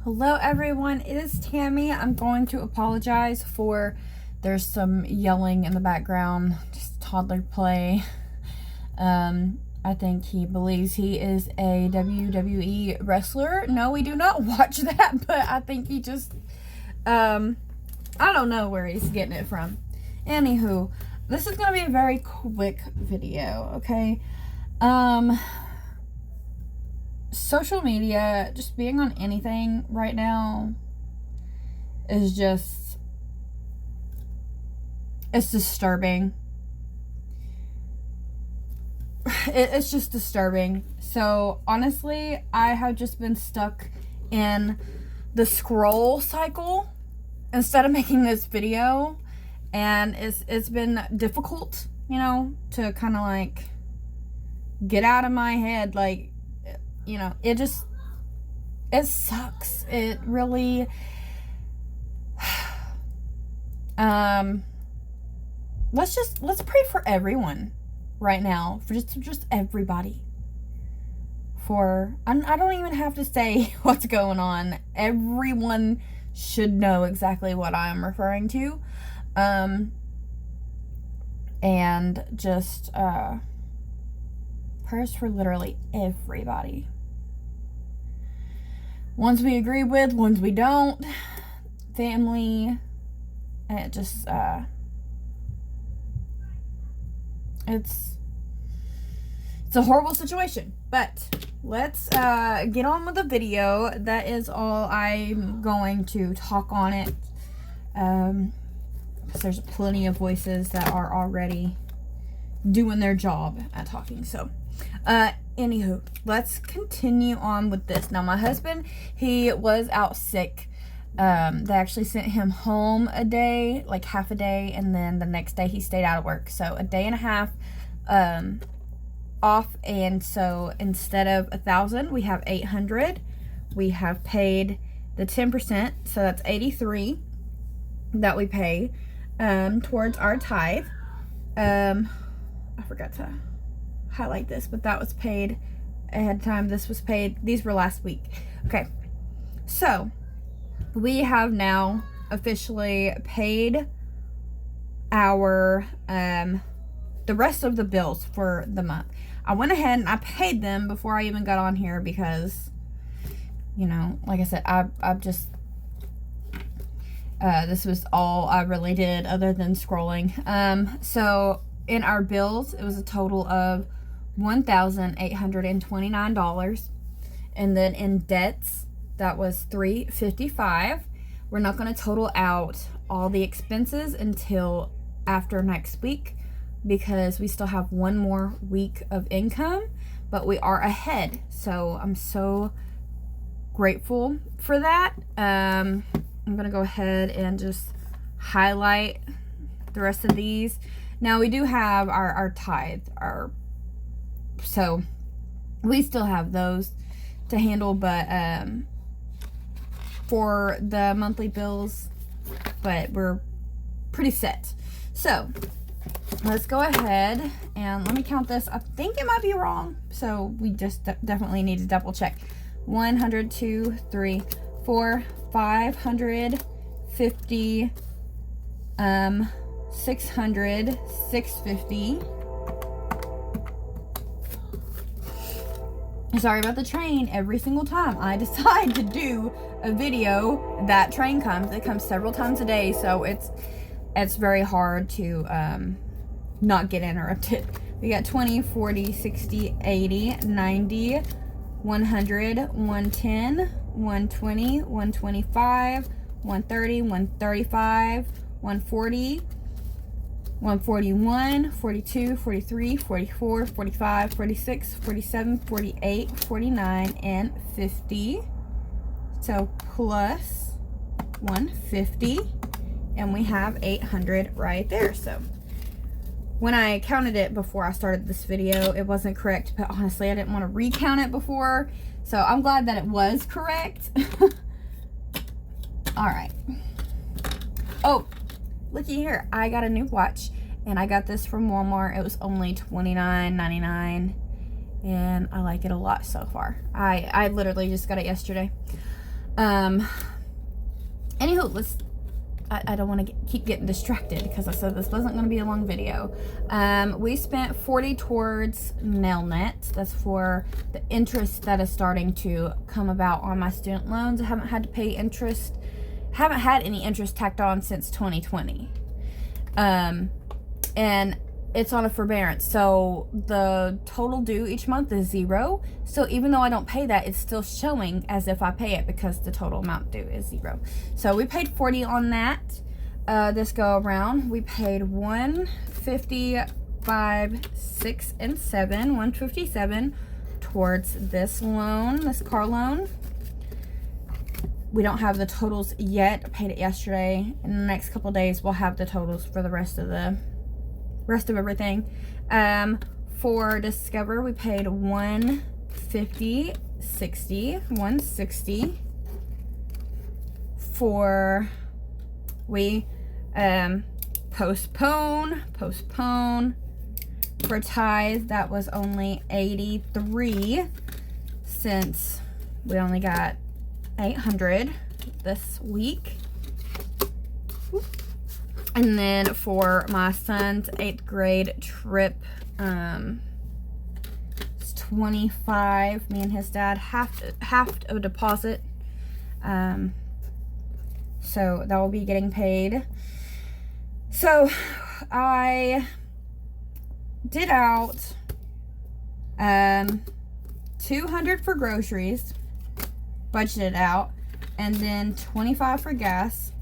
Hello everyone, it is Tammy. I'm going to apologize for there's some yelling in the background, just toddler play. I think he believes he is a WWE wrestler. No, we do not watch that, but I think he just, I don't know where he's getting it from. Anywho, this is going to be a very quick video, okay? Social media, just being on anything right now is just, it's disturbing. It's just disturbing. So honestly, I have just been stuck in the scroll cycle instead of making this video, and it's been difficult, you know, to kind of like get out of my head. Like, you know, it sucks. It really, let's pray for everyone right now, for just everybody. I don't even have to say what's going on. Everyone should know exactly what I'm referring to. And just, prayers for literally everybody. Ones we agree with, ones we don't. Family. And it just, it's a horrible situation. But let's get on with the video. That is all I'm going to talk on it. Because there's plenty of voices that are already doing their job at talking. So, anywho, let's continue on with this. Now, my husband, he was out sick. They actually sent him home a day, like half a day, and then the next day he stayed out of work. So a day and a half off, and so instead of 1,000, we have 800. We have paid the 10%, so that's 83 that we pay towards our tithe. I forgot to highlight this, but that was paid ahead of time. This was paid, these were last week. Okay, so we have now officially paid our the rest of the bills for the month. I went ahead and I paid them before I even got on here because, you know, like I said, I've just this was all I really did other than scrolling. So in our bills, it was a total of $1,829, and then in debts, that was $355. We're not going to total out all the expenses until after next week because we still have one more week of income, but we are ahead. So I'm so grateful for that. I'm going to go ahead and just highlight the rest of these. Now we do have our tithe, so we still have those to handle, but for the monthly bills, but we're pretty set. So let's go ahead and let me count this. I think it might be wrong, so we just definitely need to double check. 100, 2, 3, 4, 550, 600, 650. Sorry about the train. Every single time I decide to do a video, that train comes. It comes several times a day, so it's very hard to not get interrupted. We got 20, 40, 60, 80, 90, 100, 110, 120, 125, 130, 135, 140, 141, 42, 43, 44, 45, 46, 47, 48, 49, and 50. So plus 150, and we have 800 right there. So when I counted it before I started this video, it wasn't correct, but honestly, I didn't want to recount it before. So I'm glad that it was correct. All right. Oh, looky here. I got a new watch, and I got this from Walmart. It was only $29.99, and I like it a lot so far. I literally just got it yesterday. Anywho, I don't want to keep getting distracted because I said this wasn't going to be a long video. We spent $40 towards nail nets. That's for the interest that is starting to come about on my student loans. I haven't had to pay interest, haven't had any interest tacked on since 2020. And it's on a forbearance, so the total due each month is 0. So even though I don't pay that, it's still showing as if I pay it because the total amount due is 0. So we paid $40 on that this go around. We paid $155, $6, and $7, $157 towards this loan, this car loan. We don't have the totals yet. I paid it yesterday. In the next couple days, we'll have the totals for the rest of everything. For Discover, we paid $150, $60, $160. For we postpone. For Tithe, that was only $83 since we only got $800 this week. And then for my son's 8th grade trip, it's $25. Me and his dad half a deposit. So that will be getting paid. So I did out $200 for groceries, budgeted out, and then $25 for gas.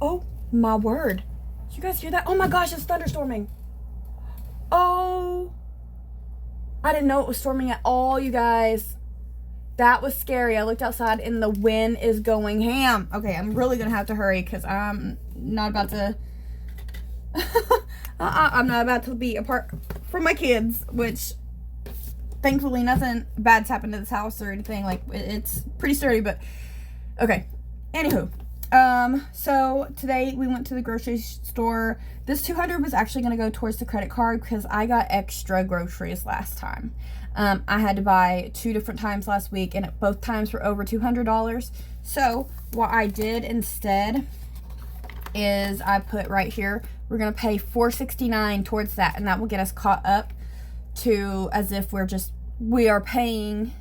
Oh my word. Did you guys hear that? Oh my gosh, it's thunderstorming. Oh, I didn't know it was storming at all, you guys. That was scary. I looked outside and the wind is going ham. Okay, I'm really gonna have to hurry because I'm not about to I'm not about to be apart from my kids, which thankfully nothing bad's happened to this house or anything. Like, it's pretty sturdy, but okay. Anywho, so today we went to the grocery store. This $200 was actually going to go towards the credit card because I got extra groceries last time. I had to buy 2 different times last week, and both times were over $200. So what I did instead is I put right here, we're going to pay $469 towards that, and that will get us caught up to as if we are paying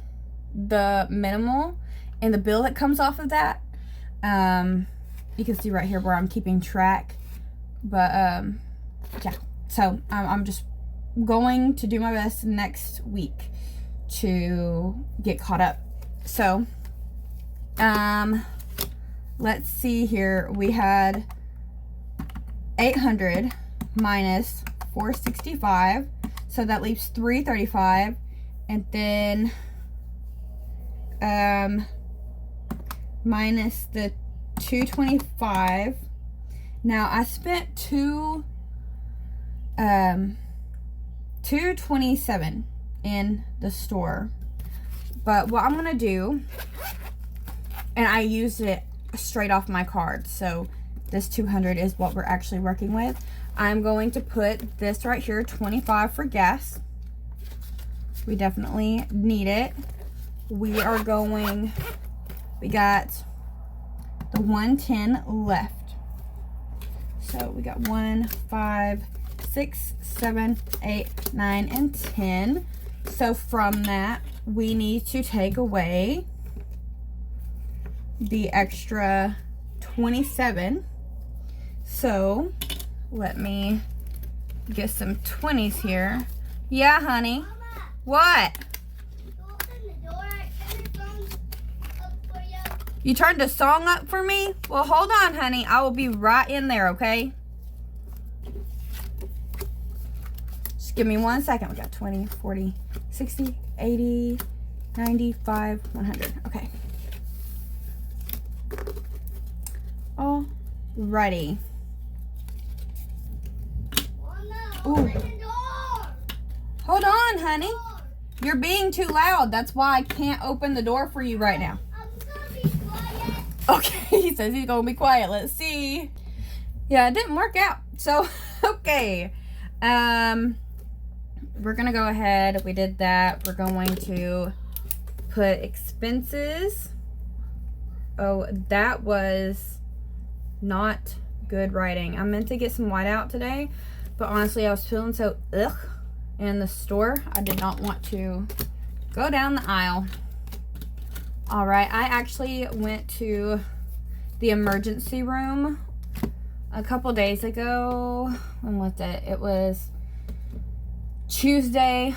the minimal and the bill that comes off of that. You can see right here where I'm keeping track, but yeah, so I'm just going to do my best next week to get caught up. So let's see here. We had 800 minus 465, so that leaves 335, and then minus the 225. Now I spent $227 in the store, but what I'm gonna do, and I used it straight off my card, so this 200 is what we're actually working with. I'm going to put this right here, 25 for gas. We definitely need it. We got the 110 left. So we got 1, 5, 6, 7, 8, 9, and 10. So from that, we need to take away the extra 27. So let me get some 20s here. Yeah, honey. Mama, what? you open the door, I turned the song up for you. You turned the song up for me? Well, hold on, honey. I will be right in there, okay? Just give me 1 second. We got 20, 40, 60, 80, 95, 100. Okay. Alrighty. Mama, Ooh. open the door. Hold on, honey. You're being too loud. That's why I can't open the door for you right now. I'm gonna be quiet. Okay, he says he's gonna be quiet. Let's see. Yeah, it didn't work out. So, okay. We're gonna go ahead. We did that. We're going to put expenses. Oh, that was not good writing. I meant to get some whiteout today, but honestly, I was feeling so ugh in the store. I did not want to go down the aisle. All right, I actually went to the emergency room a couple days ago. When was it? It was Tuesday,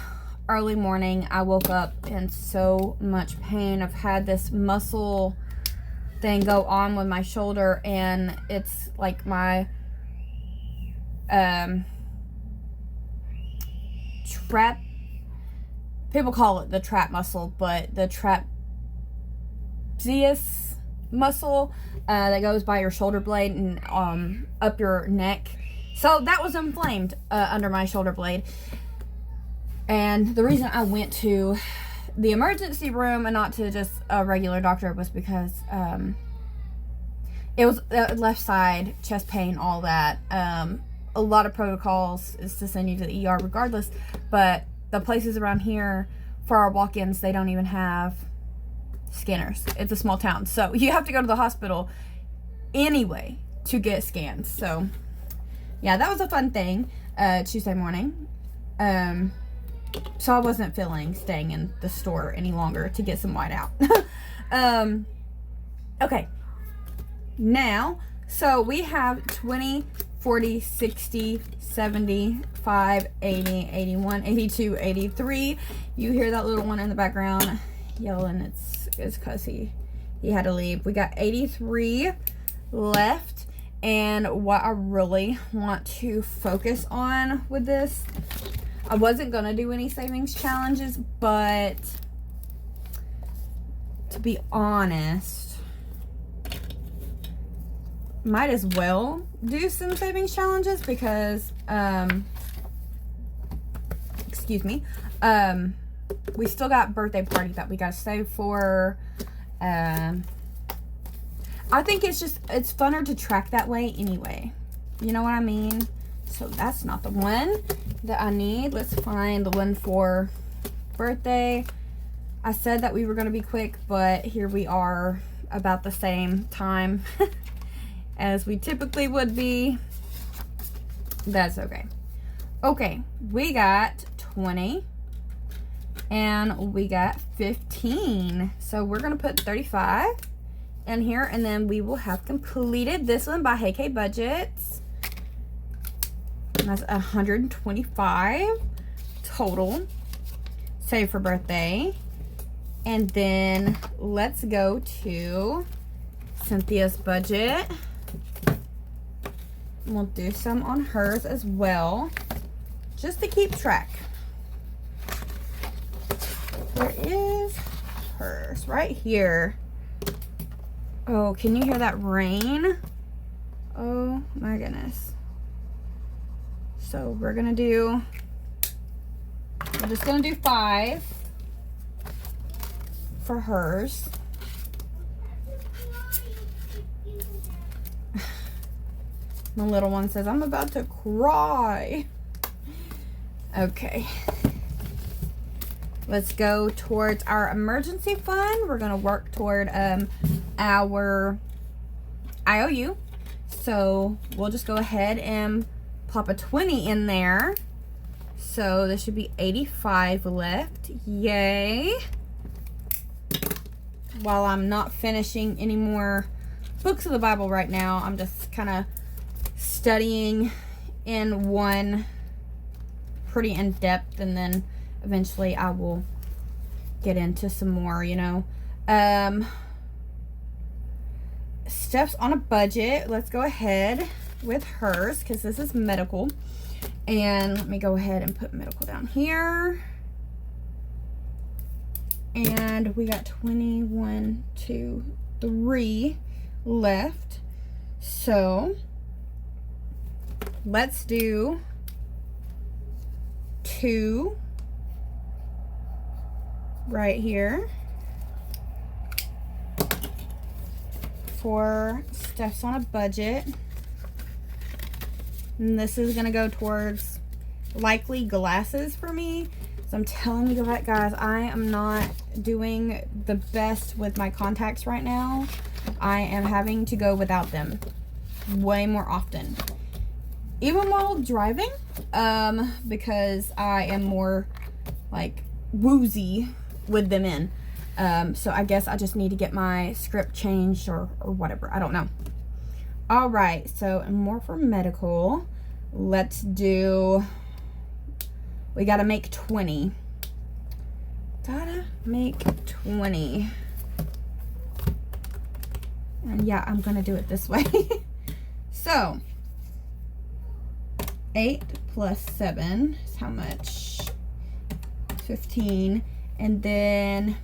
early morning. I woke up in so much pain. I've had this muscle thing go on with my shoulder, and it's like my trap, people call it the trap muscle, but the trapezius muscle that goes by your shoulder blade and up your neck. So that was inflamed under my shoulder blade. And the reason I went to the emergency room and not to just a regular doctor was because it was left side, chest pain, all that. A lot of protocols is to send you to the ER regardless, but the places around here for our walk-ins, they don't even have scanners. It's a small town, so you have to go to the hospital anyway to get scans. So yeah, that was a fun thing Tuesday morning. So I wasn't feeling staying in the store any longer to get some whiteout. Okay, now, so we have 20, 40, 60, 75, 80, 81, 82, 83. You hear that little one in the background yelling. It's because he had to leave. We got 83 left. And what I really want to focus on with this, I wasn't going to do any savings challenges, but to be honest, might as well do some savings challenges because, excuse me, we still got birthday party that we got to save for. I think it's funner to track that way anyway. You know what I mean? So that's not the one that I need. Let's find the one for birthday. I said that we were going to be quick, but here we are about the same time as we typically would be. That's okay. Okay, we got 20 and we got 15. So we're going to put 35 in here, and then we will have completed this one by Hiya Budgets. And that's 125 total save for birthday. And then let's go to Cynthia's budget. We'll do some on hers as well, just to keep track. Where is hers? Right here. Oh, can you hear that rain? Oh my goodness. So we're just gonna do 5 for hers. My little one says, I'm about to cry. Okay. Let's go towards our emergency fund. We're gonna work toward our IOU. So we'll just go ahead and pop a 20 in there. So there should be 85 left. Yay. While I'm not finishing any more books of the Bible right now, I'm just kind of studying in one pretty in depth, and then eventually I will get into some more, you know. Steps on a budget. Let's go ahead with hers because this is medical. And let me go ahead and put medical down here. And we got 21, 2, 3 left. So let's do 2 right here for steps on a budget. And this is going to go towards likely glasses for me. So I'm telling you that, guys, I am not doing the best with my contacts right now. I am having to go without them way more often, even while driving, because I am more like woozy with them in. So I guess I just need to get my script changed or whatever. I don't know. All right, so more for medical. Let's do, we gotta make 20. Gotta make 20. And yeah, I'm gonna do it this way. So 8 plus 7 is how much? 15. And then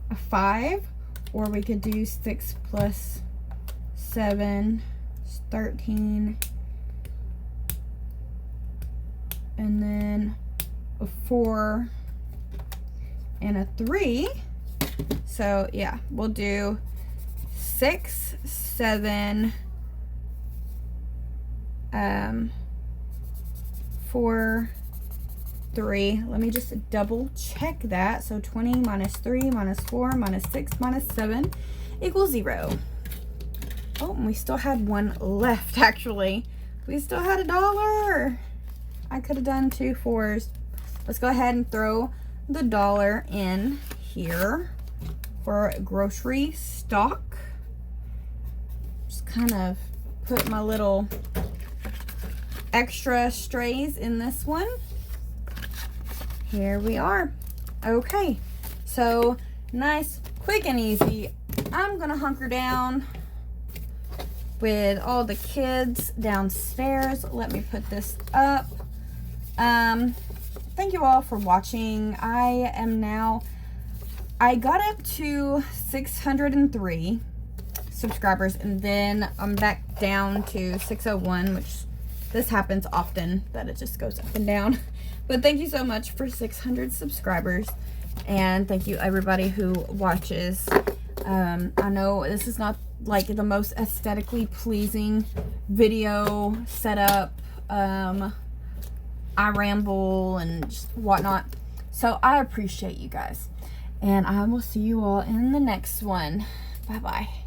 a 5, or we could do 6 plus 7 is 13. And then a 4 and a 3. So yeah, we'll do 6, 7, 4, 3. Let me just double check that. So 20 minus 3 minus 4 minus 6 minus 7 equals 0. Oh, and we still had one left, actually. We still had $1. I could have done 2 4s. Let's go ahead and throw the $1 in here for grocery stock. Just kind of put my little extra strays in this one. Here we are. Okay, so nice, quick and easy. I'm gonna hunker down with all the kids downstairs. Let me put this up. Thank you all for watching. I got up to 603 subscribers, and then I'm back down to 601, which this happens often, that it just goes up and down. But thank you so much for 600 subscribers, and thank you everybody who watches. I know this is not like the most aesthetically pleasing video setup. I ramble and just whatnot, so I appreciate you guys, and I will see you all in the next one. Bye bye.